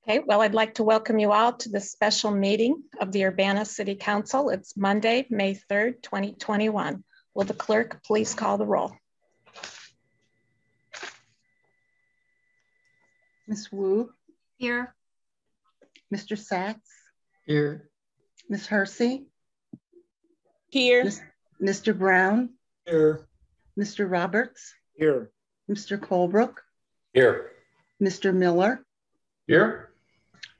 Okay, well, I'd like to welcome you all to this special meeting of the Urbana City Council. It's Monday, May 3rd, 2021. Will the clerk please call the roll? Ms. Wu? Here. Mr. Sachs? Here. Ms. Hersey? Here. Mr. Brown? Here. Mr. Roberts? Here. Mr. Colebrook? Here. Mr. Miller? Here.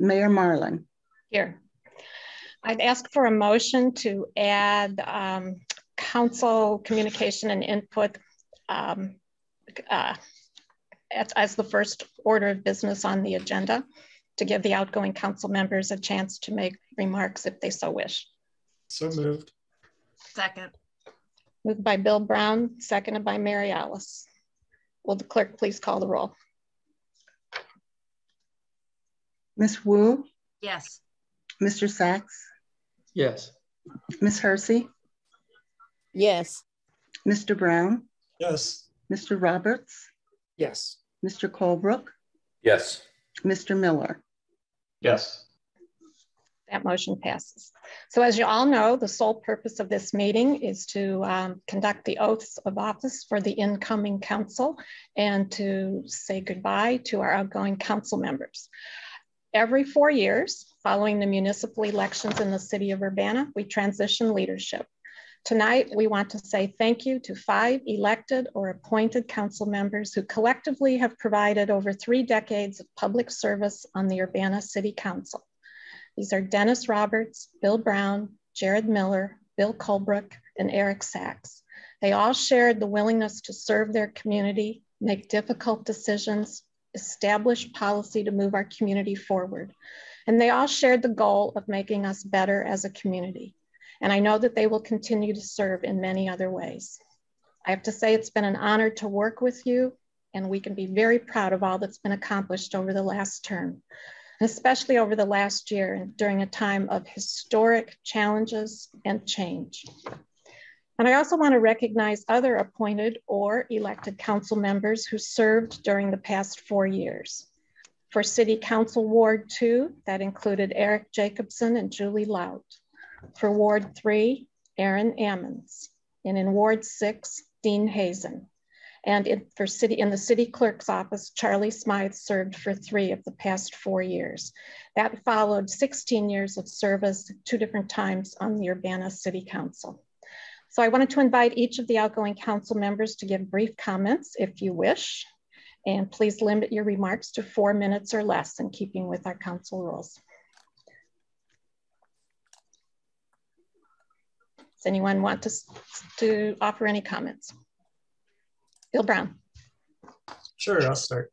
Mayor Marlin? Here. I'd ask for a motion to add council communication and input as the first order of business on the agenda to give the outgoing council members a chance to make remarks if they so wish. So moved. Second. Moved by Bill Brown, seconded by Mary Alice. Will the clerk please call the roll? Ms. Wu? Yes. Mr. Sachs? Yes. Ms. Hersey? Yes. Mr. Brown? Yes. Mr. Roberts? Yes. Mr. Colebrook? Yes. Mr. Miller? Yes. That motion passes. So as you all know, the sole purpose of this meeting is to conduct the oaths of office for the incoming council and to say goodbye to our outgoing council members. Every 4 years, following the municipal elections in the city of Urbana, we transition leadership. Tonight, we want to say thank you to 5 elected or appointed council members who collectively have provided over 3 decades of public service on the Urbana City Council. These are Dennis Roberts, Bill Brown, Jared Miller, Bill Colebrook, and Eric Sachs. They all shared the willingness to serve their community, make difficult decisions, establish policy to move our community forward. And they all shared the goal of making us better as a community. And I know that they will continue to serve in many other ways. I have to say it's been an honor to work with you, and we can be very proud of all that's been accomplished over the last term, and especially over the last year and during a time of historic challenges and change. And I also want to recognize other appointed or elected council members who served during the past 4 years. For City Council Ward 2, that included Eric Jacobson and Julie Lout. For Ward 3, Aaron Ammons. And in Ward 6, Dean Hazen. And in the city clerk's office, Charlie Smythe served for 3 of the past 4 years. That followed 16 years of service 2 different times on the Urbana City Council. So I wanted to invite each of the outgoing council members to give brief comments if you wish, and please limit your remarks to 4 minutes or less in keeping with our council rules. Does anyone want to offer any comments? Bill Brown. Sure, I'll start.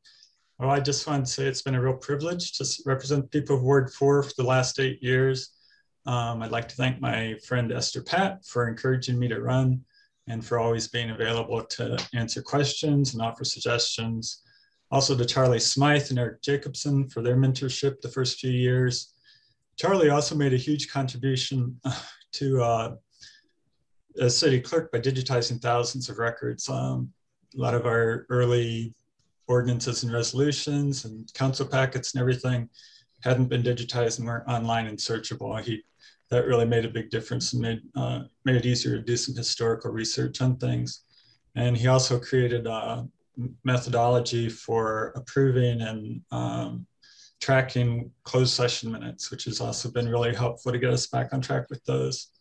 Well, I just want to say it's been a real privilege to represent people of Ward 4 for the last 8 years. I'd like to thank my friend Esther Pat for encouraging me to run and for always being available to answer questions and offer suggestions. Also to Charlie Smythe and Eric Jacobson for their mentorship the first few years. Charlie also made a huge contribution to as city clerk by digitizing thousands of records. A lot of our early ordinances and resolutions and council packets and everything hadn't been digitized and weren't online and searchable. That really made a big difference and made it easier to do some historical research on things. And he also created a methodology for approving and tracking closed session minutes, which has also been really helpful to get us back on track with those.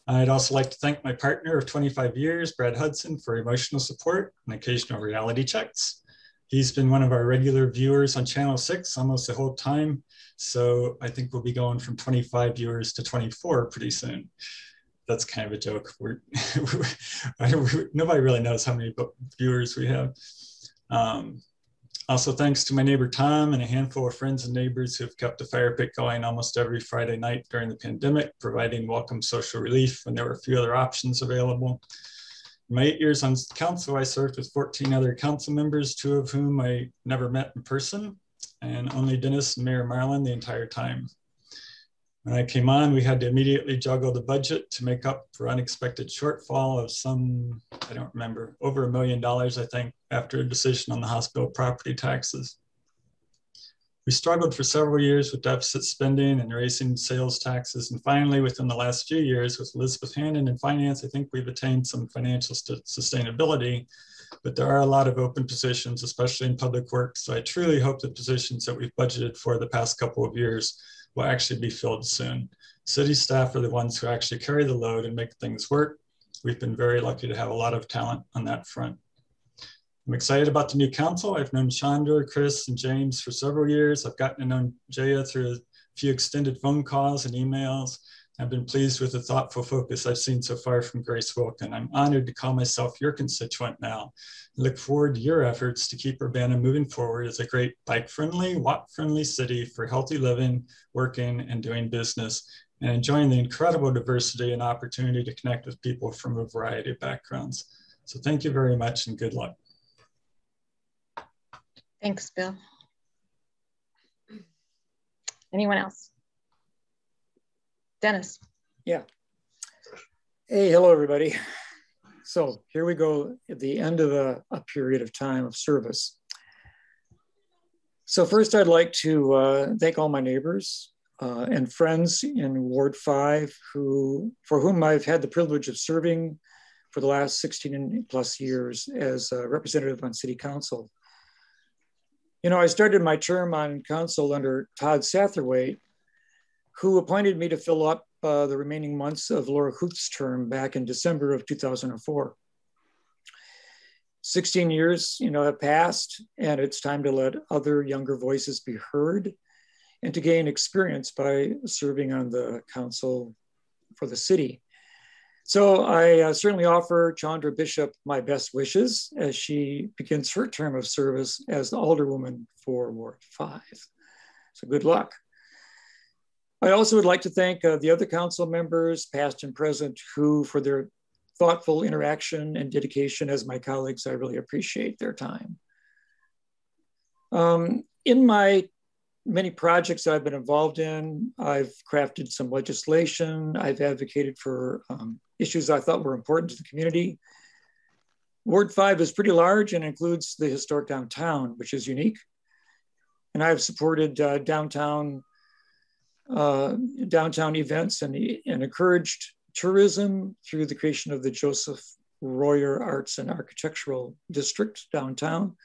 I'd also like to thank my partner of 25 years, Brad Hudson, for emotional support and occasional reality checks. He's been one of our regular viewers on Channel 6 almost the whole time. So I think we'll be going from 25 viewers to 24 pretty soon. That's kind of a joke. Nobody really knows how many viewers we have. Also, thanks to my neighbor Tom and a handful of friends and neighbors who have kept the fire pit going almost every Friday night during the pandemic, providing welcome social relief when there were few other options available. In my 8 years on council, I served with 14 other council members, 2 of whom I never met in person, and only Dennis and Mayor Marlin the entire time. When I came on, we had to immediately juggle the budget to make up for unexpected shortfall of some, I don't remember, over $1 million, I think, after a decision on the hospital property taxes. We struggled for several years with deficit spending and raising sales taxes. And finally, within the last few years with Elizabeth Hannon in finance, I think we've attained some financial sustainability, but there are a lot of open positions, especially in public works. So I truly hope the positions that we've budgeted for the past couple of years will actually be filled soon. City staff are the ones who actually carry the load and make things work. We've been very lucky to have a lot of talent on that front. I'm excited about the new council. I've known Chandra, Chris, and James for several years. I've gotten to know Jaya through a few extended phone calls and emails. I've been pleased with the thoughtful focus I've seen so far from Grace Wilkin. I'm honored to call myself your constituent now. I look forward to your efforts to keep Urbana moving forward as a great bike-friendly, walk-friendly city for healthy living, working, and doing business, and enjoying the incredible diversity and opportunity to connect with people from a variety of backgrounds. So thank you very much and good luck. Thanks, Bill. Anyone else? Dennis. Yeah. Hey, hello, everybody. So here we go at the end of a period of time of service. So first, I'd like to thank all my neighbors and friends in Ward 5 for whom I've had the privilege of serving for the last 16 plus years as a representative on City Council. You know, I started my term on council under Todd Satterwhite, who appointed me to fill up the remaining months of Laura Huth's term back in December of 2004. 16 years, you know, have passed, and it's time to let other younger voices be heard and to gain experience by serving on the council for the city. So I certainly offer Chandra Bishop my best wishes as she begins her term of service as the Alderwoman for Ward 5. So good luck. I also would like to thank the other council members, past and present, who for their thoughtful interaction and dedication as my colleagues. I really appreciate their time. In my many projects I've been involved in, I've crafted some legislation. I've advocated for issues I thought were important to the community. Ward 5 is pretty large and includes the historic downtown, which is unique. And I've supported downtown events and encouraged tourism through the creation of the Joseph Royer Arts and Architectural District downtown.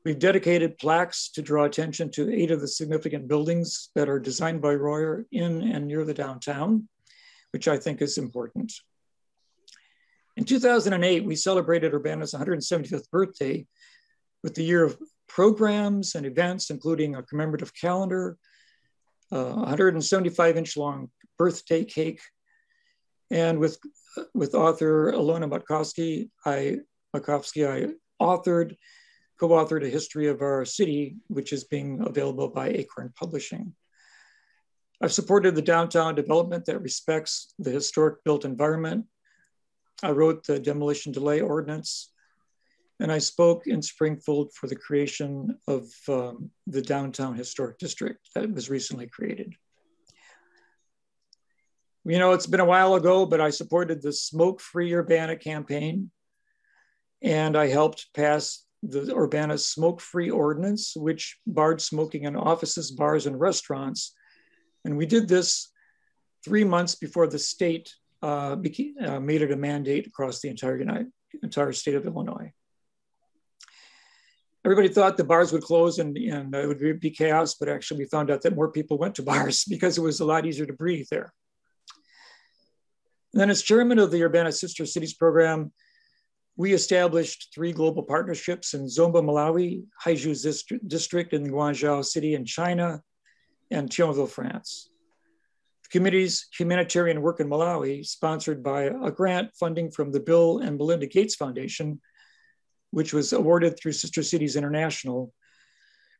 We've dedicated plaques to draw attention to 8 of the significant buildings that are designed by Royer in and near the downtown, which I think is important. In 2008, we celebrated Urbana's 175th birthday with the year of programs and events, including a commemorative calendar, a 175-inch long birthday cake, and with author Ilona Matkovsky, I co-authored a history of our city, which is being available by Acorn Publishing. I've supported the downtown development that respects the historic built environment. I wrote the demolition delay ordinance, and I spoke in Springfield for the creation of the downtown historic district that was recently created. You know, it's been a while ago, but I supported the Smoke-Free Urbana campaign, and I helped pass the Urbana Smoke-Free Ordinance, which barred smoking in offices, bars, and restaurants. And we did this 3 months before the state made it a mandate across the entire state of Illinois. Everybody thought the bars would close and it would be chaos, but actually we found out that more people went to bars because it was a lot easier to breathe there. And then as chairman of the Urbana Sister Cities program, we established 3 global partnerships in Zomba, Malawi, Haizhu District in Guangzhou City in China, and Thionville, France. The committee's humanitarian work in Malawi, sponsored by a grant funding from the Bill and Melinda Gates Foundation, which was awarded through Sister Cities International,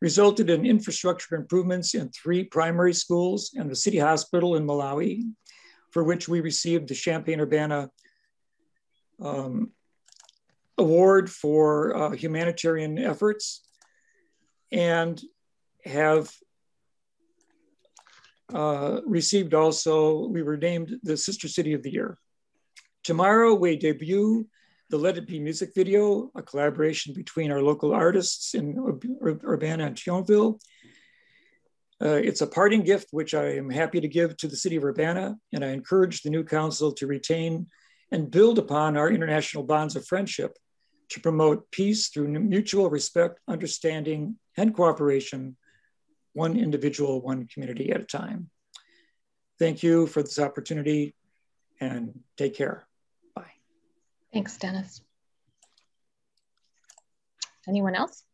resulted in infrastructure improvements in 3 primary schools and the city hospital in Malawi, for which we received the Champaign-Urbana Award for humanitarian efforts, and have received also, we were named the Sister City of the Year. Tomorrow we debut the Let It Be music video, a collaboration between our local artists in Urbana and Thionville. It's a parting gift, which I am happy to give to the city of Urbana, and I encourage the new council to retain and build upon our international bonds of friendship to promote peace through mutual respect, understanding, and cooperation, one individual, one community at a time. Thank you for this opportunity and take care. Bye. Thanks, Dennis. Anyone else?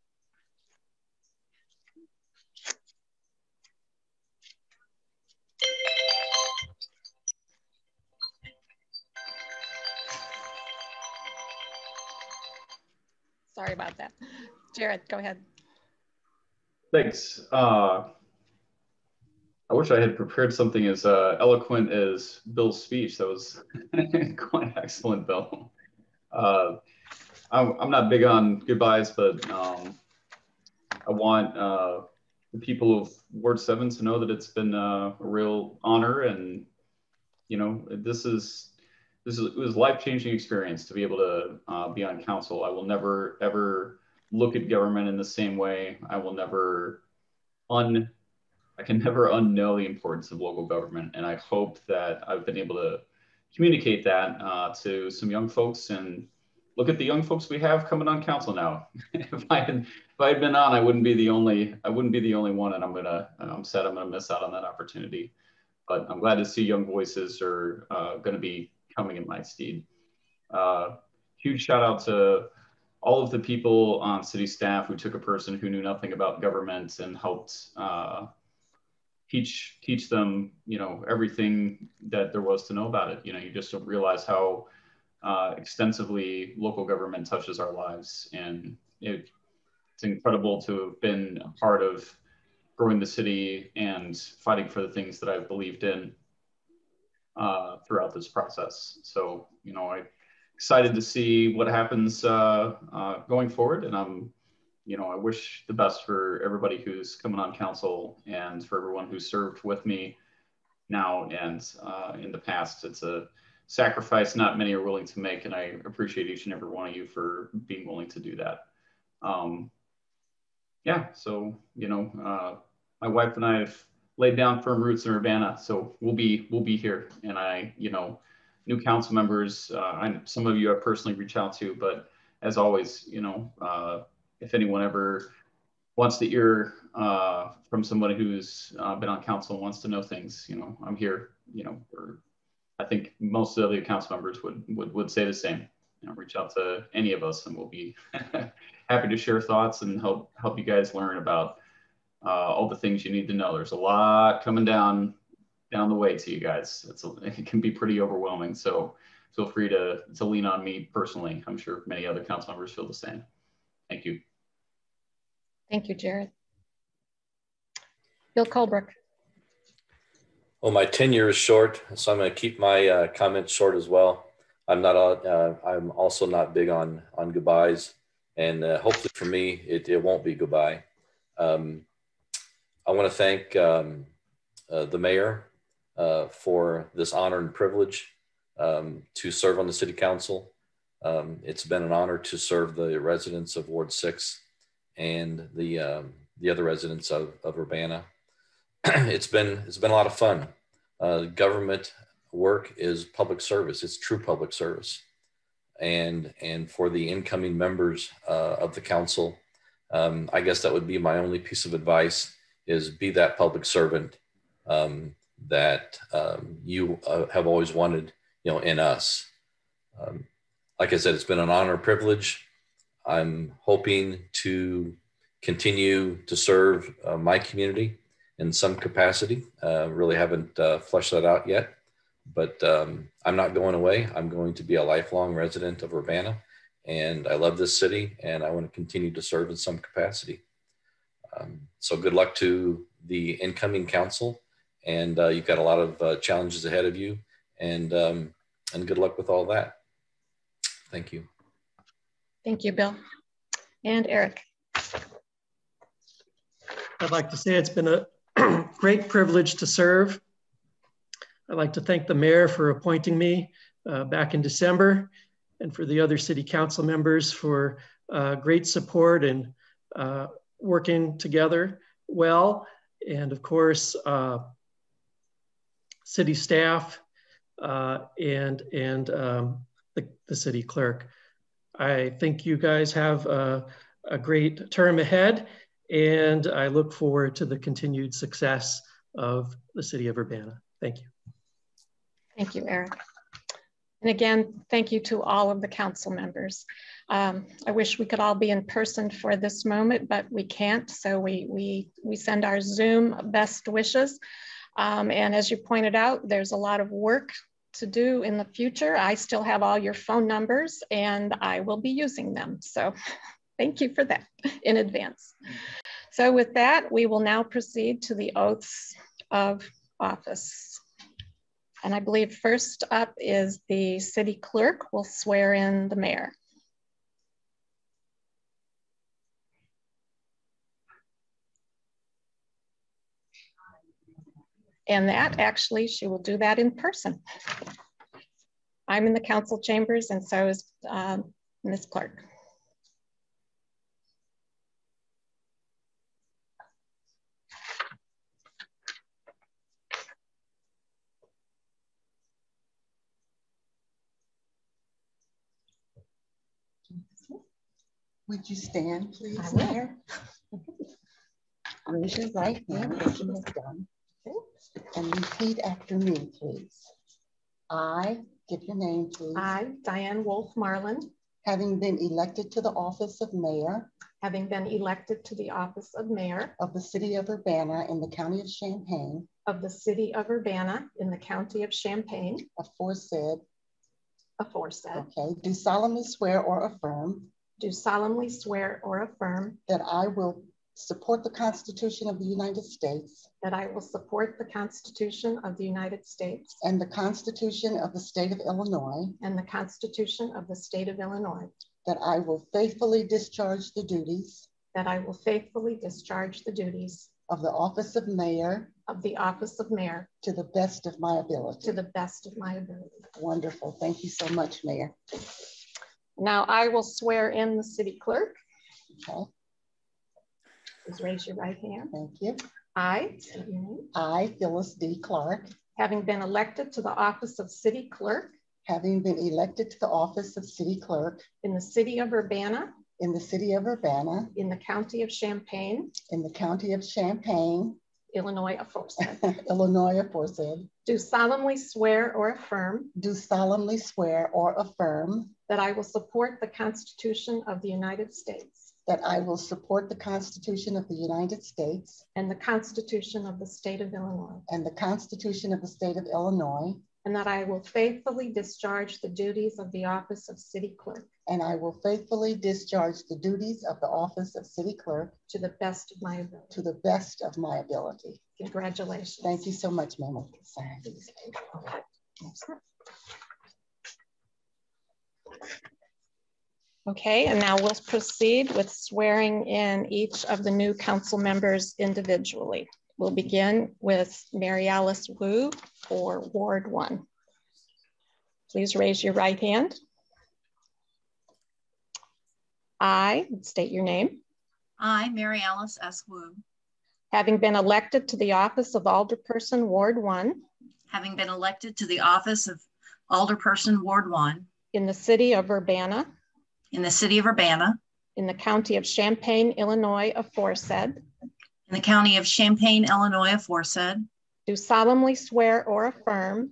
Sorry about that. Jared, go ahead. Thanks. I wish I had prepared something as eloquent as Bill's speech. That was quite excellent, Bill. I'm not big on goodbyes, but I want the people of Ward 7 to know that it's been a real honor, and you know, it was a life-changing experience to be able to be on council. I will never ever look at government in the same way. I can never unknow the importance of local government, and I hope that I've been able to communicate that to some young folks. And look at the young folks we have coming on council now. If I had been on, I wouldn't be the only one, and I'm sad I'm gonna miss out on that opportunity. But I'm glad to see young voices are going to be coming in my stead. Huge shout out to all of the people on city staff who took a person who knew nothing about government and helped teach them, you know, everything that there was to know about it. You know, you just don't realize how extensively local government touches our lives, and it's incredible to have been a part of growing the city and fighting for the things that I've believed in throughout this process. So, you know, I'm excited to see what happens going forward, and I wish the best for everybody who's coming on council and for everyone who served with me now and in the past. It's a sacrifice not many are willing to make, and I appreciate each and every one of you for being willing to do that. Yeah, so, you know, my wife and I have laid down firm roots in Urbana, so we'll be here. And new council members, some of you I personally reach out to, but as always, you know, if anyone ever wants to hear from somebody who's been on council and wants to know things, you know, I'm here. You know, I think most of the other council members would say the same. You know, reach out to any of us, and we'll be happy to share thoughts and help you guys learn about all the things you need to know. There's a lot coming down the way to you guys. It can be pretty overwhelming. So feel free to lean on me personally. I'm sure many other council members feel the same. Thank you. Thank you, Jared. Bill Colbrook. Well, my tenure is short, so I'm going to keep my comments short as well. I'm also not big on goodbyes, and hopefully for me, it won't be goodbye. I want to thank the mayor for this honor and privilege to serve on the city council. It's been an honor to serve the residents of Ward 6 and the other residents of Urbana. It's been a lot of fun. Government work is public service. It's true public service. And for the incoming members of the council, I guess that would be my only piece of advice, is be that public servant that you have always wanted, you know, in us. Like I said, it's been an honor and privilege. I'm hoping to continue to serve my community in some capacity. Really haven't fleshed that out yet, but I'm not going away. I'm going to be a lifelong resident of Urbana, and I love this city, and I want to continue to serve in some capacity. So good luck to the incoming council, and you've got a lot of challenges ahead of you, and good luck with all that. Thank you. Thank you, Bill. And Eric. I'd like to say it's been a great privilege to serve. I'd like to thank the mayor for appointing me back in December, and for the other city council members for great support and working together well. and of course, city staff and the city clerk. I think you guys have a great term ahead, and I look forward to the continued success of the city of Urbana. Thank you. Thank you, Eric. And again, thank you to all of the council members. I wish we could all be in person for this moment, but we can't. So we send our Zoom best wishes. And as you pointed out, there's a lot of work to do in the future. I still have all your phone numbers and I will be using them. So thank you for that in advance. So with that, we will now proceed to the oaths of office. And I believe first up is the city clerk will swear in the mayor. And that actually, she will do that in person. I'm in the council chambers and so is Ms. Clark. Would you stand, please, Mayor? Raise your right hand as you have done, and repeat after me, please. I, give your name, please. I, Diane Wolf Marlin, having been elected to the office of mayor of the city of Urbana in the county of Champaign, aforesaid, okay, do solemnly swear or affirm that I will support the Constitution of the United States and the Constitution of the state of Illinois, that I will faithfully discharge the duties of the office of mayor to the best of my ability. Wonderful. Thank you so much, Mayor. Now I will swear in the city clerk. Okay. Please raise your right hand. Thank you. I, Phyllis D. Clark, having been elected to the office of city clerk in the city of Urbana, in in the county of Champaign, Illinois aforesaid, do solemnly swear or affirm that I will support the Constitution of the United States that I will support the Constitution of the United States and the Constitution of the state of Illinois, and the Constitution of the state of Illinois, and that I will faithfully discharge the duties of the office of city clerk and I will faithfully discharge the duties of the office of city clerk to the best of my ability. to the best of my ability. Congratulations. Thank you so much, Ma'am. Sign these. Okay, and now we'll proceed with swearing in each of the new council members individually. We'll begin with Mary Alice Wu for Ward 1. Please raise your right hand. I, state your name. I, Mary Alice S. Wu, Having been elected to the office of Alderperson Ward 1 having been elected to the office of Alderperson Ward 1 in the city of Urbana, in the city of Urbana, in the county of Champaign, Illinois aforesaid, in the county of Champaign, Illinois aforesaid, do solemnly swear or affirm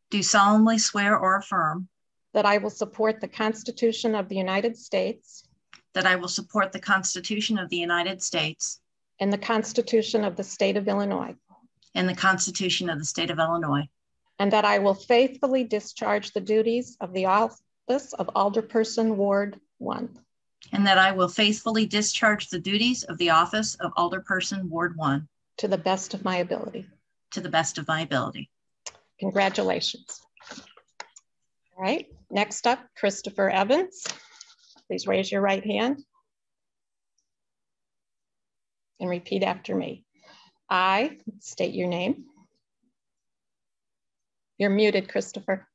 do solemnly swear or affirm that I will support the Constitution of the United States that I will support the Constitution of the United States and the Constitution of the state of Illinois, and the Constitution of the state of Illinois, and that I will faithfully discharge the duties of the office of Alderperson Ward 1 and that I will faithfully discharge the duties of the office of Alderperson Ward 1 to the best of my ability. to the best of my ability. Congratulations. All right, next up, Christopher Evans. Please raise your right hand and repeat after me. I, state your name. You're muted, Christopher.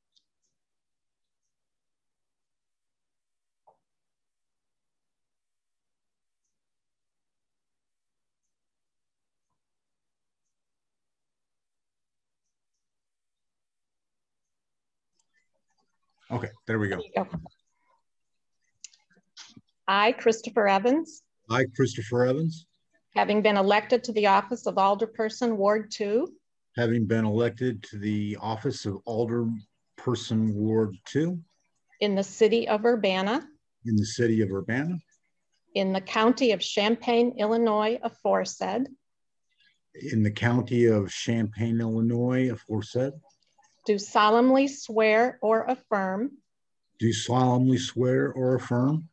Okay, there we go. There you go. I, Christopher Evans, I, Christopher Evans, having been elected to the office of Alderperson, Ward 2, having been elected to the office of Alderperson, Ward 2, in the city of Urbana, in the city of Urbana, in the county of Champaign, Illinois, aforesaid, in the county of Champaign, Illinois, aforesaid, do solemnly swear or affirm do solemnly swear or affirm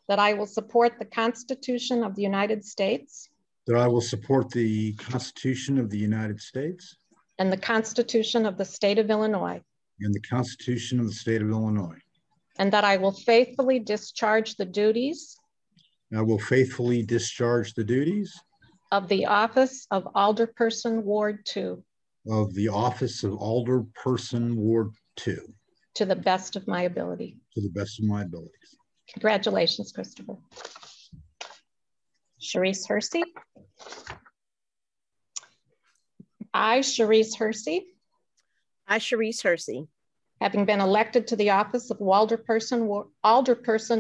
that I will support the Constitution of the United States that I will support the Constitution of the United States and the Constitution of the State of Illinois, and the Constitution of the State of Illinois. and that I will faithfully discharge the duties I will faithfully discharge the duties of the office of Alderperson, Ward 2, of the office of Alderperson, Ward 2, to the best of my ability. to the best of my abilities. Congratulations, Christopher. Sharice Hersey. I, Sharice Hersey, I, Sharice Hersey, having been elected to the office of Alderperson,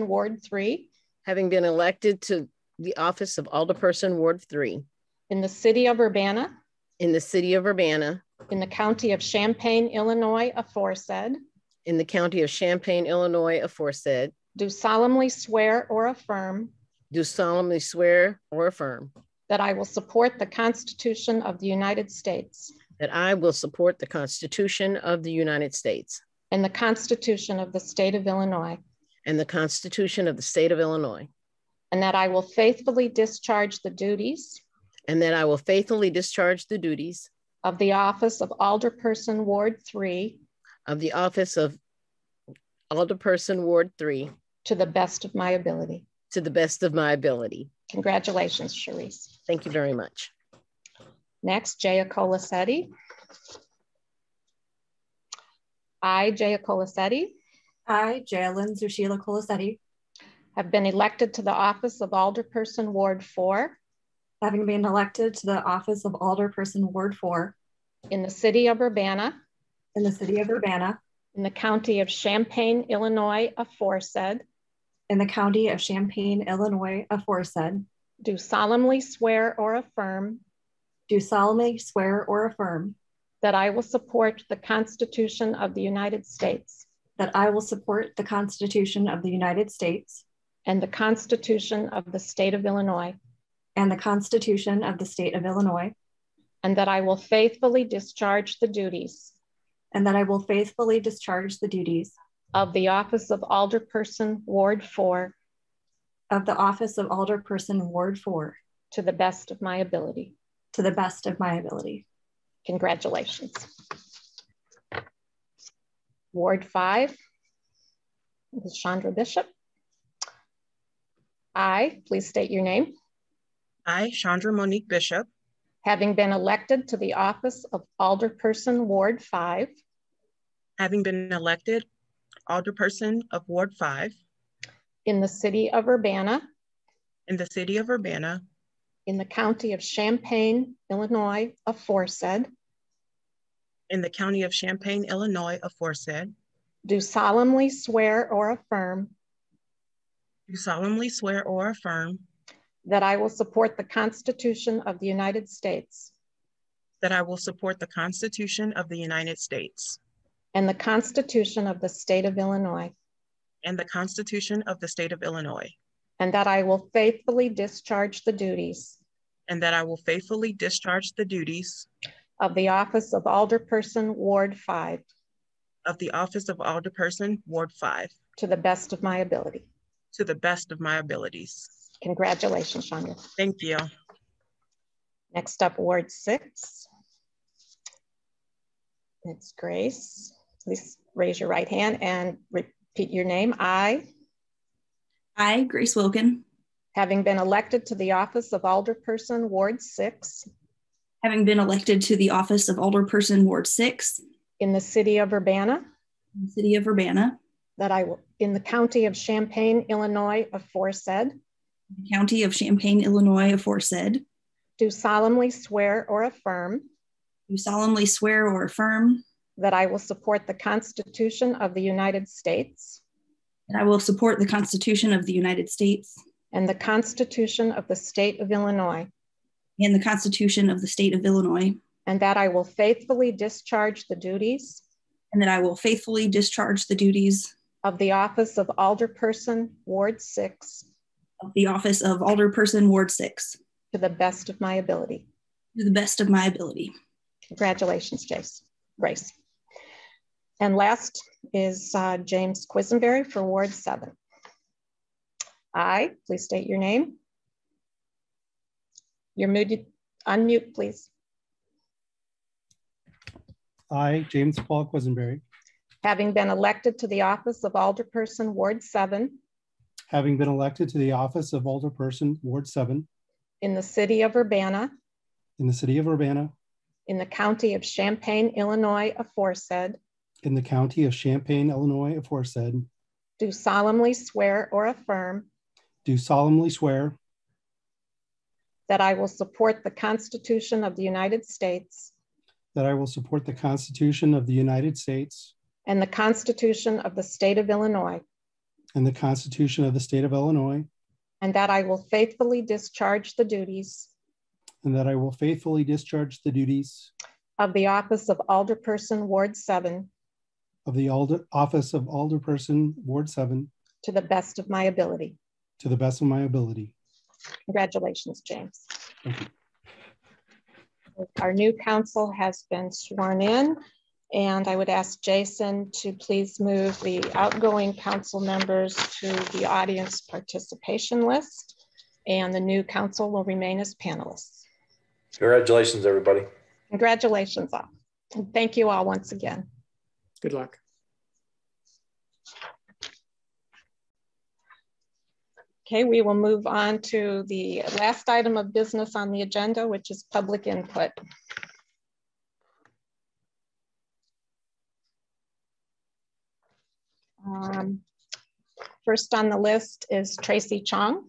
Ward 3, having been elected to the office of Alderperson, Ward 3, in the city of Urbana, in the city of Urbana, in the county of Champaign, Illinois, aforesaid, in the county of Champaign, Illinois, aforesaid, do solemnly swear or affirm do solemnly swear or affirm that I will support the Constitution of the United States that I will support the Constitution of the United States and the Constitution of the State of Illinois, and the Constitution of the State of Illinois, and that I will faithfully discharge the duties and that I will faithfully discharge the duties of the office of Alderperson, Ward 3, of the office of Alderperson, Ward 3, to the best of my ability. to the best of my ability. Congratulations, Sharice. Thank you very much. Next, Jaya Colasetti. I, Jaya Colasetti, I, Jalen Zushila Colasetti, have been elected to the office of Alderperson, Ward 4, having been elected to the office of Alderperson, Ward 4, in the city of Urbana, in the city of Urbana, in the county of Champaign, Illinois, aforesaid, in the county of Champaign, Illinois, aforesaid, do solemnly swear or affirm do solemnly swear or affirm that I will support the Constitution of the United States that I will support the Constitution of the United States and the Constitution of the State of Illinois, and the Constitution of the State of Illinois, and that I will faithfully discharge the duties and that I will faithfully discharge the duties of the office of Alderperson, Ward 4, of the office of Alderperson, Ward 4, to the best of my ability. to the best of my ability. Congratulations. Ward 5, Ms. Chandra Bishop. I, please state your name. I, Chandra Monique Bishop, Having been elected to the office of Alderperson, Ward 5, having been elected Alderperson of Ward 5 in the city of Urbana, in the city of Urbana, in the county of Champaign, Illinois, aforesaid, in the county of Champaign, Illinois, aforesaid, do solemnly swear or affirm do solemnly swear or affirm that I will support the Constitution of the United States that I will support the Constitution of the United States and the Constitution of the State of Illinois, and the Constitution of the State of Illinois, and that I will faithfully discharge the duties and that I will faithfully discharge the duties of the office of Alderperson, Ward 5, of the office of Alderperson, Ward 5, to the best of my ability. to the best of my abilities. Congratulations, Chandra. Thank you. Next up, Ward 6. It's Grace. Please raise your right hand and repeat your name. I, Grace Wilkin, having been elected to the office of Alderperson, Ward 6, having been elected to the office of Alderperson, Ward 6, in the city of Urbana, in the city of Urbana, that I will, in the county of Champaign, Illinois, aforesaid, the county of Champaign, Illinois, aforesaid, do solemnly swear or affirm do solemnly swear or affirm that I will support the Constitution of the United States that I will support the Constitution of the United States and the Constitution of the State of Illinois, and the Constitution of the State of Illinois, and that I will faithfully discharge the duties and that I will faithfully discharge the duties of the office of Alderperson, Ward 6, of the office of Alderperson, Ward 6, to the best of my ability. to the best of my ability. Congratulations, Grace. And last is James Quisenberry for Ward 7. I, please state your name. You're muted, unmute, please. I, James Paul Quisenberry, Having been elected to the office of Alderperson, Ward 7, having been elected to the office of Alderperson, Ward 7, in the city of Urbana, in the city of Urbana, in the county of Champaign, Illinois, aforesaid, in the county of Champaign, Illinois, aforesaid, do solemnly swear or affirm do solemnly swear that I will support the Constitution of the United States that I will support the Constitution of the United States and the Constitution of the State of Illinois, and the Constitution of the State of Illinois, and that I will faithfully discharge the duties and that I will faithfully discharge the duties of the office of Alderperson, Ward 7, of the office of Alderperson, Ward 7, to the best of my ability. to the best of my ability. Congratulations, James. Thank you. Our new council has been sworn in, and I would ask Jason to please move the outgoing council members to the audience participation list, and the new council will remain as panelists. Congratulations, everybody. Congratulations all. And thank you all once again. Good luck. Okay, we will move on to the last item of business on the agenda, which is public input. First on the list is Tracy Chong.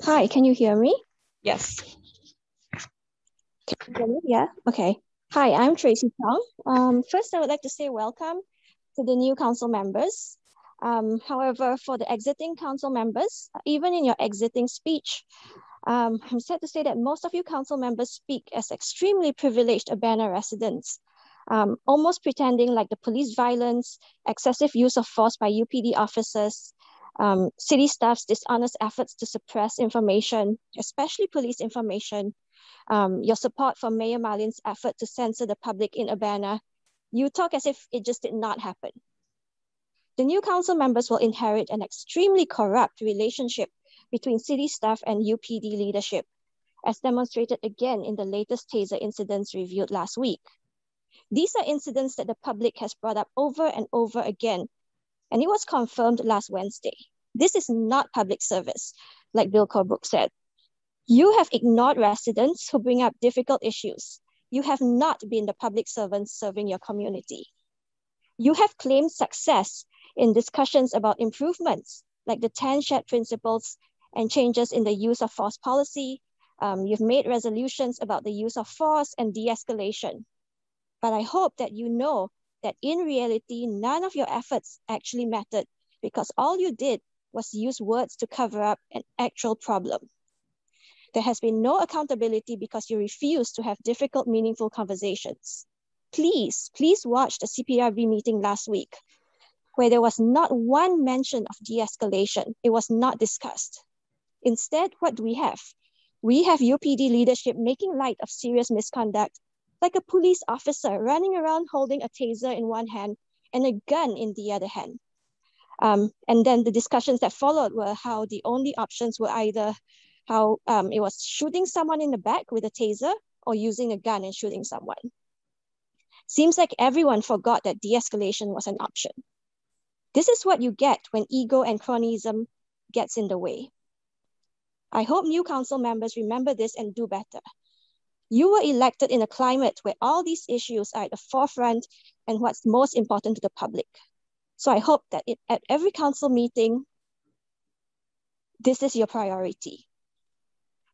Hi, can you hear me? Yes. Can you hear me? Yeah, okay. Hi, I'm Tracy Chong. First, I would like to say welcome to the new council members. However, for the exiting council members, even in your exiting speech, I'm sad to say that most of you council members speak as extremely privileged Urbana residents, almost pretending like the police violence, excessive use of force by UPD officers, city staff's dishonest efforts to suppress information, especially police information, your support for Mayor Marlene's effort to censor the public in Urbana. You talk as if it just did not happen. The new council members will inherit an extremely corrupt relationship between city staff and UPD leadership, as demonstrated again in the latest taser incidents reviewed last week. These are incidents that the public has brought up over and over again, and it was confirmed last Wednesday. This is not public service, like Bill Corbrook said. You have ignored residents who bring up difficult issues. You have not been the public servants serving your community. You have claimed success in discussions about improvements, like the 10 shared principles and changes in the use of force policy. You've made resolutions about the use of force and de-escalation. But I hope that you know that in reality, none of your efforts actually mattered, because all you did was use words to cover up an actual problem. There has been no accountability because you refuse to have difficult, meaningful conversations. Please watch the CPRB meeting last week, where there was not one mention of de-escalation. It was not discussed. Instead, what do we have? We have UPD leadership making light of serious misconduct, like a police officer running around holding a taser in one hand and a gun in the other hand. And then the discussions that followed were how the only options were either how it was shooting someone in the back with a taser or using a gun and shooting someone. Seems like everyone forgot that de-escalation was an option. This is what you get when ego and cronyism gets in the way. I hope new council members remember this and do better. You were elected in a climate where all these issues are at the forefront and what's most important to the public. So I hope that at every council meeting, this is your priority.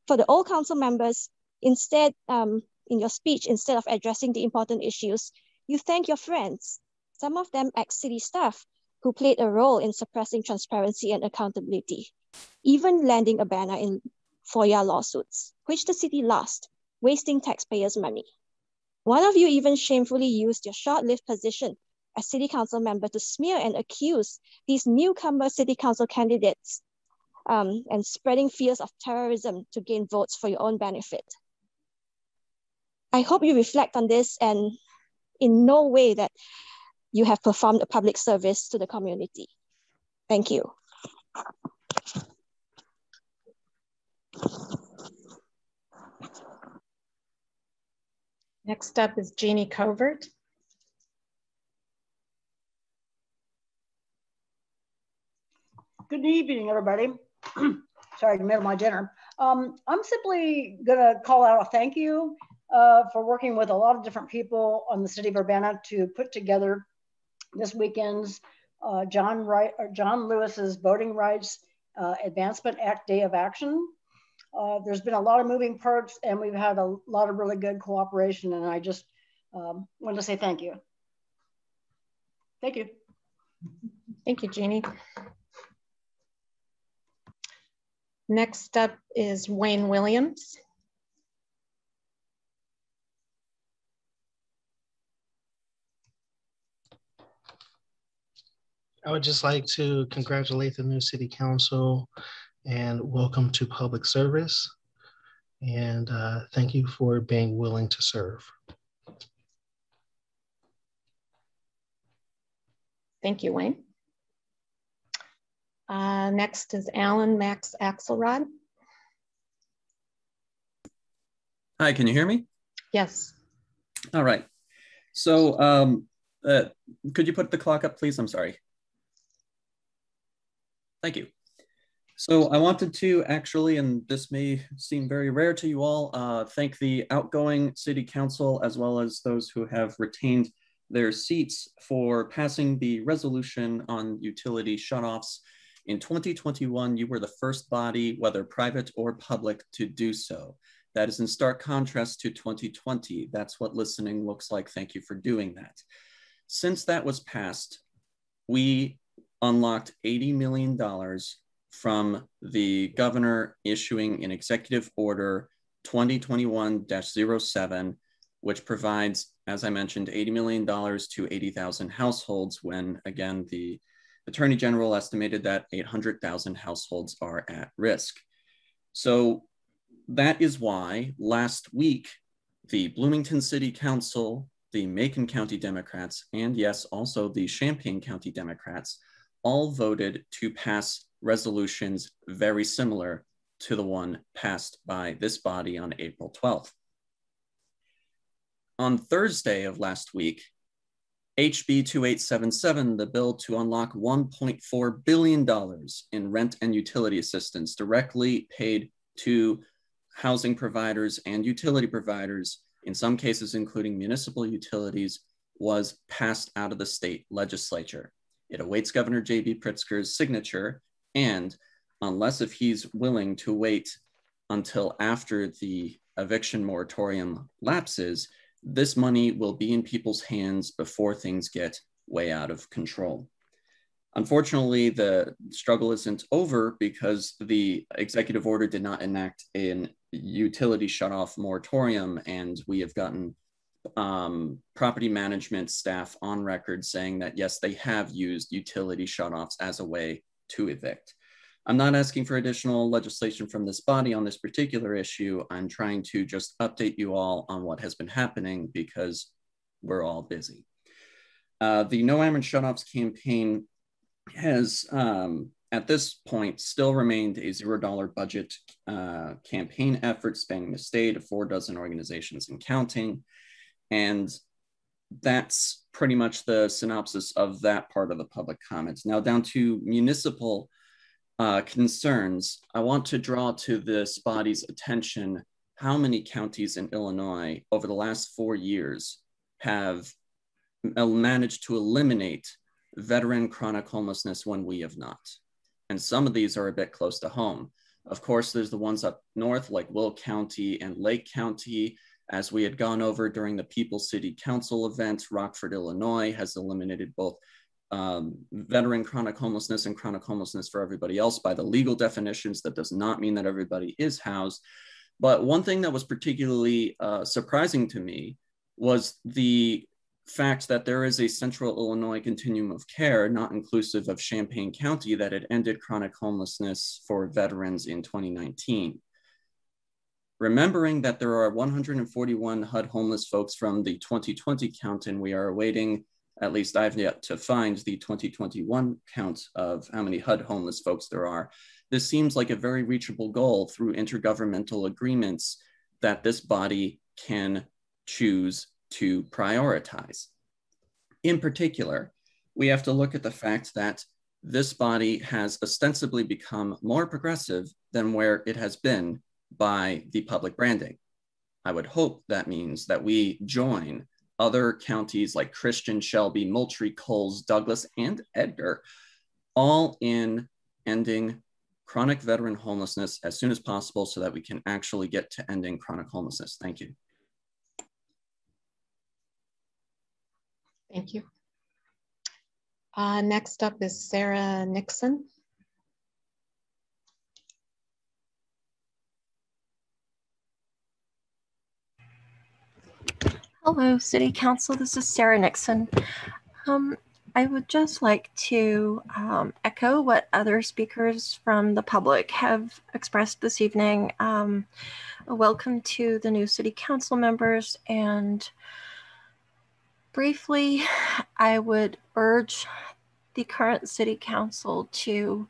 For the old council members, instead, in your speech, instead of addressing the important issues, you thank your friends, some of them ex-city staff, who played a role in suppressing transparency and accountability, even landing a banner in FOIA lawsuits, which the city lost, wasting taxpayers' money. One of you even shamefully used your short-lived position as city council member to smear and accuse these newcomer city council candidates and spreading fears of terrorism to gain votes for your own benefit. I hope you reflect on this and in no way that you have performed a public service to the community. Thank you. Next up is Jeannie Covert. Good evening, everybody. Sorry, in the middle of my dinner. I'm simply gonna call out a thank you for working with a lot of different people on the city of Urbana to put together this weekend's John Lewis's Voting Rights Advancement Act Day of Action. There's been a lot of moving parts and we've had a lot of really good cooperation, and I just wanted to say thank you. Thank you. Thank you, Jeannie. Next up is Wayne Williams. I would just like to congratulate the new city council and welcome to public service. And thank you for being willing to serve. Thank you, Wayne. Next is Alan Max Axelrod. Hi, can you hear me? Yes. All right. So could you put the clock up, please? I'm sorry. Thank you. So I wanted to actually, and this may seem very rare to you all, thank the outgoing city council as well as those who have retained their seats for passing the resolution on utility shutoffs. In 2021, you were the first body, whether private or public, to do so. That is in stark contrast to 2020. That's what listening looks like. Thank you for doing that. Since that was passed, we unlocked $80 million from the governor issuing an executive order 2021-07, which provides, as I mentioned, $80 million to 80,000 households when, again, the Attorney General estimated that 800,000 households are at risk. So that is why last week, the Bloomington City Council, the Macon County Democrats, and yes, also the Champaign County Democrats, all voted to pass resolutions very similar to the one passed by this body on April 12th. On Thursday of last week, HB 2877, the bill to unlock $1.4 billion in rent and utility assistance directly paid to housing providers and utility providers, in some cases including municipal utilities, was passed out of the state legislature. It awaits Governor J.B. Pritzker's signature, and unless if he's willing to wait until after the eviction moratorium lapses, this money will be in people's hands before things get way out of control. Unfortunately, the struggle isn't over because the executive order did not enact a utility shutoff moratorium, and we have gotten property management staff on record saying that, yes, they have used utility shutoffs as a way to evict. I'm not asking for additional legislation from this body on this particular issue. I'm trying to just update you all on what has been happening because we're all busy. The No Ameren Shutoffs campaign has, at this point, still remained a $0 budget campaign effort spanning the state of 4 dozen organizations and counting. And that's pretty much the synopsis of that part of the public comments. Now down to municipal concerns, I want to draw to this body's attention how many counties in Illinois over the last 4 years have managed to eliminate veteran chronic homelessness when we have not. And some of these are a bit close to home. Of course, there's the ones up north like Will County and Lake County. As we had gone over during the People's City Council event, Rockford, Illinois has eliminated both veteran chronic homelessness and chronic homelessness for everybody else by the legal definitions. That does not mean that everybody is housed. But one thing that was particularly surprising to me was the fact that there is a central Illinois continuum of care, not inclusive of Champaign County, that had ended chronic homelessness for veterans in 2019. Remembering that there are 141 HUD homeless folks from the 2020 count, and we are awaiting, at least I've yet to find the 2021 count of how many HUD homeless folks there are. This seems like a very reachable goal through intergovernmental agreements that this body can choose to prioritize. In particular, we have to look at the fact that this body has ostensibly become more progressive than where it has been by the public branding. I would hope that means that we join other counties like Christian, Shelby, Moultrie, Coles, Douglas, and Edgar, all in ending chronic veteran homelessness as soon as possible so that we can actually get to ending chronic homelessness. Thank you. Thank you. Next up is Sarah Nixon. Hello, City Council. This is Sarah Nixon. I would just like to echo what other speakers from the public have expressed this evening. A welcome to the new City Council members, and briefly, I would urge the current City Council to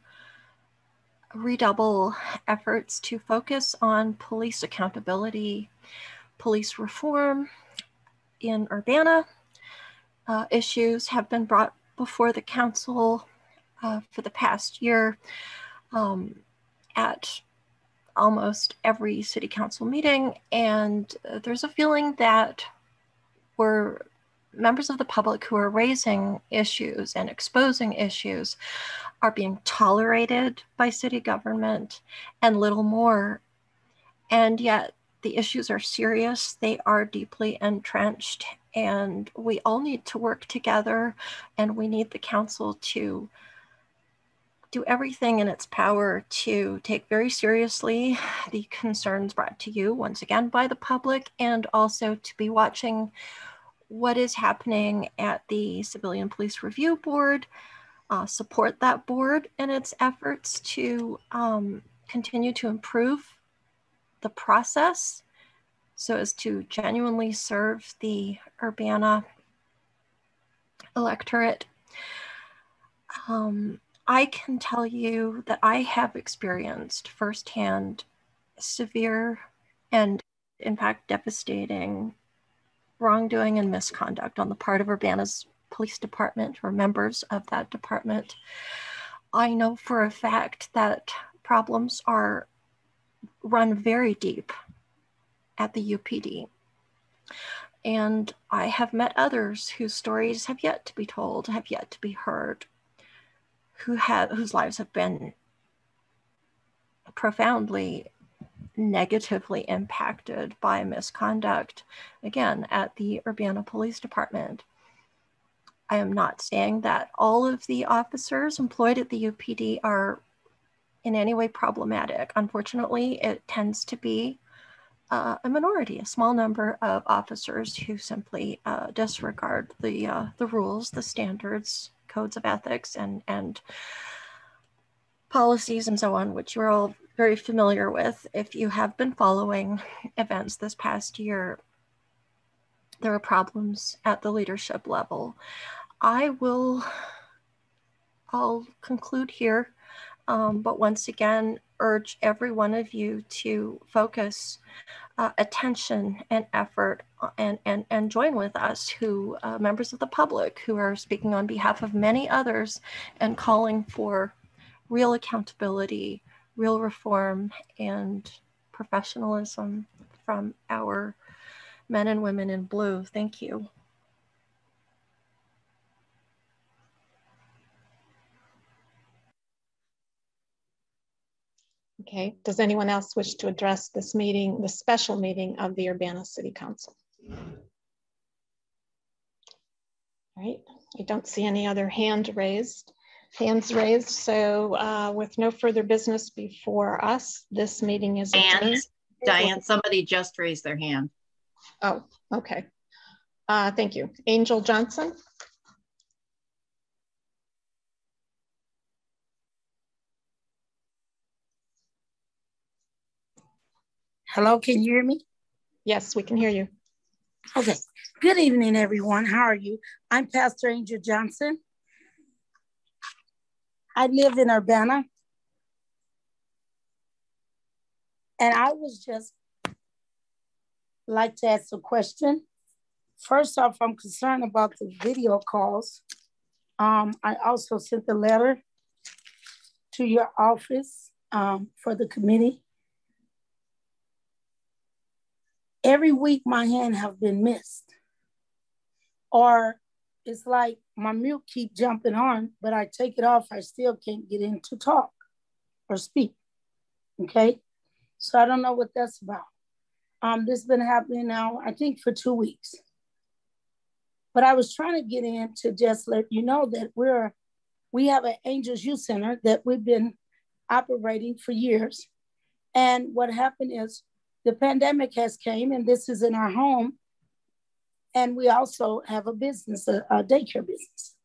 redouble efforts to focus on police accountability, police reform. In Urbana, issues have been brought before the council for the past year at almost every city council meeting, and there's a feeling that we're members of the public who are raising issues and exposing issues are being tolerated by city government and little more, and yet the issues are serious, they are deeply entrenched, and we all need to work together, and we need the council to do everything in its power to take very seriously the concerns brought to you once again by the public, and also to be watching what is happening at the Civilian Police Review Board, support that board in its efforts to continue to improve the process so as to genuinely serve the Urbana electorate. I can tell you that I have experienced firsthand severe and in fact devastating wrongdoing and misconduct on the part of Urbana's police department or members of that department. I know for a fact that problems are run very deep at the UPD. And I have met others whose stories have yet to be told, have yet to be heard, whose lives have been profoundly negatively impacted by misconduct, again, at the Urbana Police Department. I am not saying that all of the officers employed at the UPD are in any way problematic. Unfortunately, it tends to be a minority, a small number of officers who simply disregard the rules, the standards, codes of ethics, and policies and so on, which you're all very familiar with. If you have been following events this past year, there are problems at the leadership level. I'll conclude here, but once again, urge every one of you to focus attention and effort and join with us, who members of the public who are speaking on behalf of many others and calling for real accountability, real reform, and professionalism from our men and women in blue. Thank you. Okay, does anyone else wish to address this meeting, the special meeting of the Urbana City Council? All right, I don't see any other hands raised. So with no further business before us, this meeting is adjourned. Diane, somebody just raised their hand. Oh, okay. Thank you. Angel Johnson. Hello, can you hear me? Yes, we can hear you. Okay. Good evening, everyone. How are you? I'm Pastor Angel Johnson. I live in Urbana. And I was just like to ask a question. First off, I'm concerned about the video calls. I also sent a letter to your office for the committee. Every week my hand have been missed. Or it's like my mute keep jumping on, but I take it off, I still can't get in to talk or speak, okay? So I don't know what that's about. This has been happening now, I think for 2 weeks. But I was trying to get in to just let you know that we have an Angels Youth Center that we've been operating for years. And what happened is the pandemic has came and this is in our home. And we also have a business, a daycare business.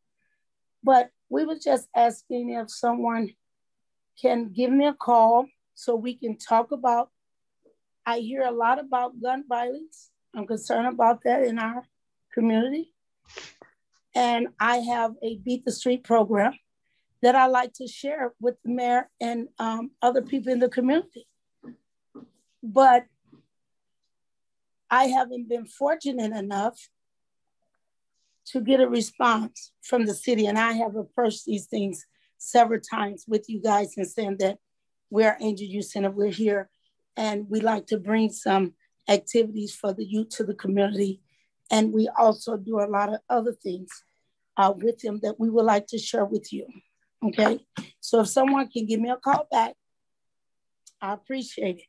But we were just asking if someone can give me a call so we can talk about, I hear a lot about gun violence. I'm concerned about that in our community. And I have a Beat the Street program that I like to share with the mayor and other people in the community. But I haven't been fortunate enough to get a response from the city. And I have approached these things several times with you guys and saying that we're Angel Youth Center, we're here, and we like to bring some activities for the youth to the community. And we also do a lot of other things with them that we would like to share with you, okay? So if someone can give me a call back, I appreciate it.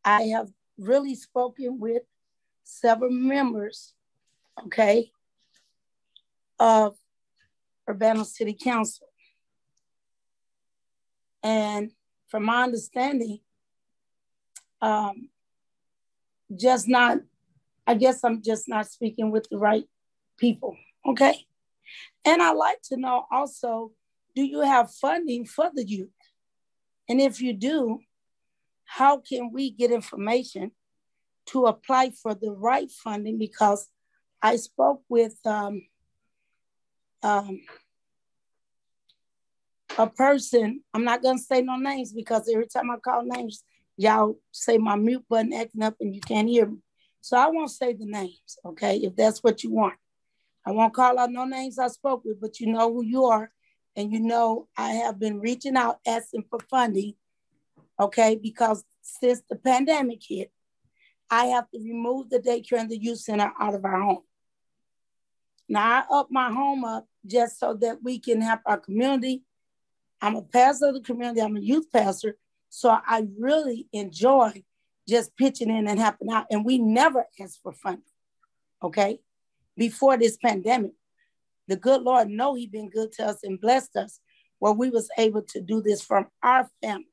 I have really spoken with several members, okay, of Urbana City Council. And from my understanding, I guess I'm just not speaking with the right people, okay? And I'd like to know also, do you have funding for the youth? And if you do, how can we get information to apply for the right funding? Because I spoke with a person, I'm not gonna say no names because every time I call names, y'all say my mute button acting up and you can't hear me. So I won't say the names, okay, if that's what you want. I won't call out no names I spoke with, but you know who you are. And you know I have been reaching out, asking for funding, okay, because since the pandemic hit, I have to remove the daycare and the youth center out of our home. Now I up my home up just so that we can help our community. I'm a pastor of the community, I'm a youth pastor, so I really enjoy just pitching in and helping out. And we never ask for funding, okay? Before this pandemic, the good Lord know He been good to us and blessed us where we was able to do this from our family.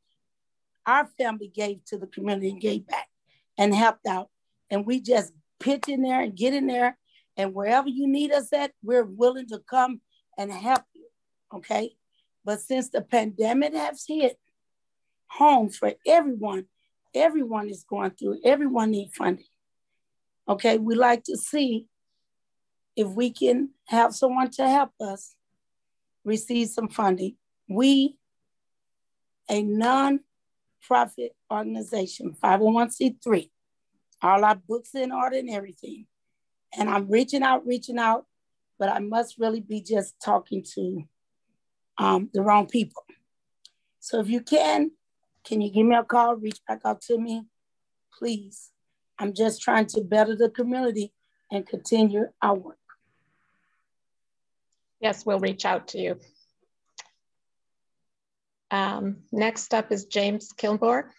Our family gave to the community and gave back and helped out. And we just pitch in there and get in there. And wherever you need us at, we're willing to come and help you, okay? But since the pandemic has hit, homes for everyone is going through, everyone needs funding, okay? We like to see if we can have someone to help us receive some funding. We, a non-profit organization, 501c3, all our books in order and everything. And I'm reaching out, but I must really be just talking to the wrong people. So if you can you give me a call, reach back out to me, please. I'm just trying to better the community and continue our work. Yes, we'll reach out to you. Next up is James Kilgore.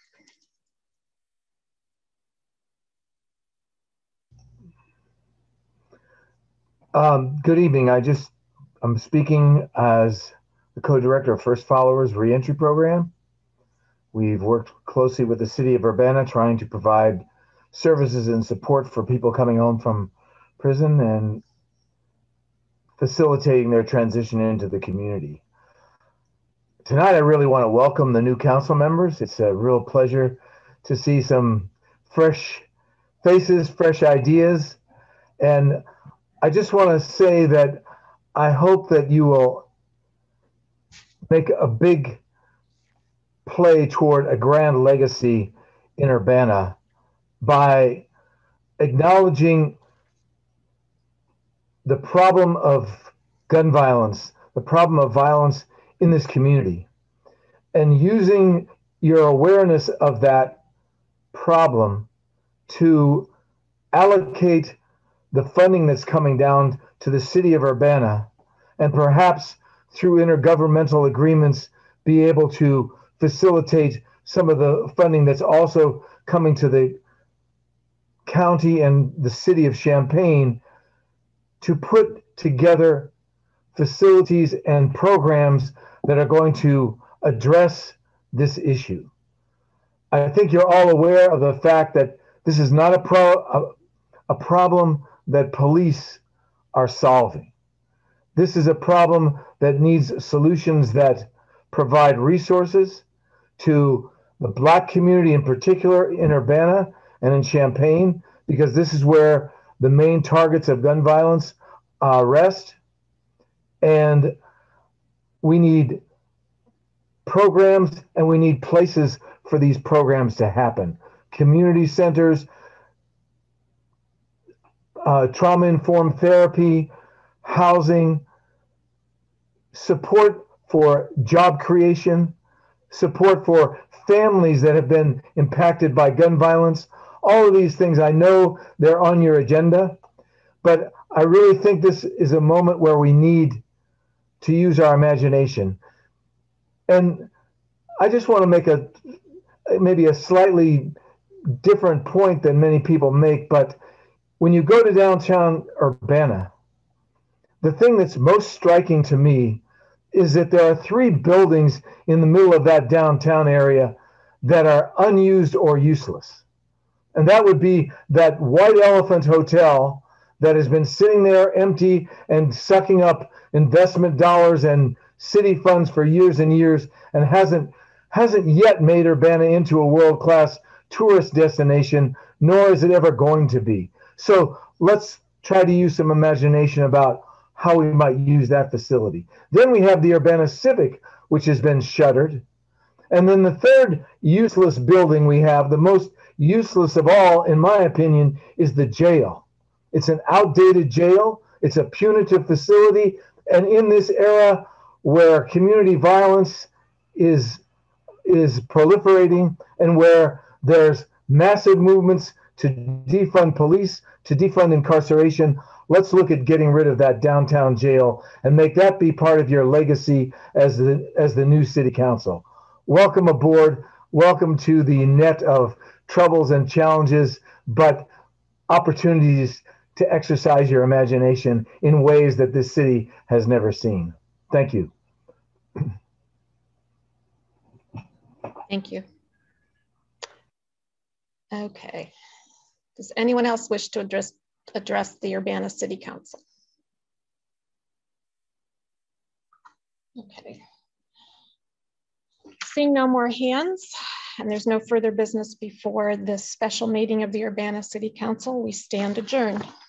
Good evening. I'm speaking as the co-director of First Followers Reentry Program. We've worked closely with the city of Urbana trying to provide services and support for people coming home from prison and facilitating their transition into the community. Tonight, I really want to welcome the new council members. It's a real pleasure to see some fresh faces, fresh ideas. And I just want to say that I hope that you will make a big play toward a grand legacy in Urbana by acknowledging the problem of gun violence, the problem of violence in this community, and using your awareness of that problem to allocate the funding that's coming down to the city of Urbana, and perhaps through intergovernmental agreements be able to facilitate some of the funding that's also coming to the county and the city of Champaign to put together facilities and programs that are going to address this issue. I think you're all aware of the fact that this is not a problem that police are solving. This is a problem that needs solutions that provide resources to the Black community, in particular in Urbana and in Champaign, because this is where the main targets of gun violence rest. And we need programs and we need places for these programs to happen. Community centers, trauma-informed therapy, housing, support for job creation, support for families that have been impacted by gun violence. All of these things, I know they're on your agenda, but I really think this is a moment where we need to use our imagination. And I just want to make maybe a slightly different point than many people make, but when you go to downtown Urbana, the thing that's most striking to me is that there are 3 buildings in the middle of that downtown area that are unused or useless. And that would be that White Elephant Hotel that has been sitting there empty and sucking up investment dollars and city funds for years and years, and hasn't yet made Urbana into a world-class tourist destination, nor is it ever going to be. So let's try to use some imagination about how we might use that facility. Then we have the Urbana Civic, which has been shuttered. And then the third useless building we have, the most useless of all, in my opinion, is the jail. It's an outdated jail. It's a punitive facility. And in this era where community violence is proliferating and where there's massive movements to defund police, to defund incarceration, let's look at getting rid of that downtown jail and make that be part of your legacy as the new city council. Welcome aboard. Welcome to the net of troubles and challenges, but opportunities to exercise your imagination in ways that this city has never seen. Thank you. Thank you. Okay. Does anyone else wish to address the Urbana City Council? Okay. Seeing no more hands, and there's no further business before this special meeting of the Urbana City Council, we stand adjourned.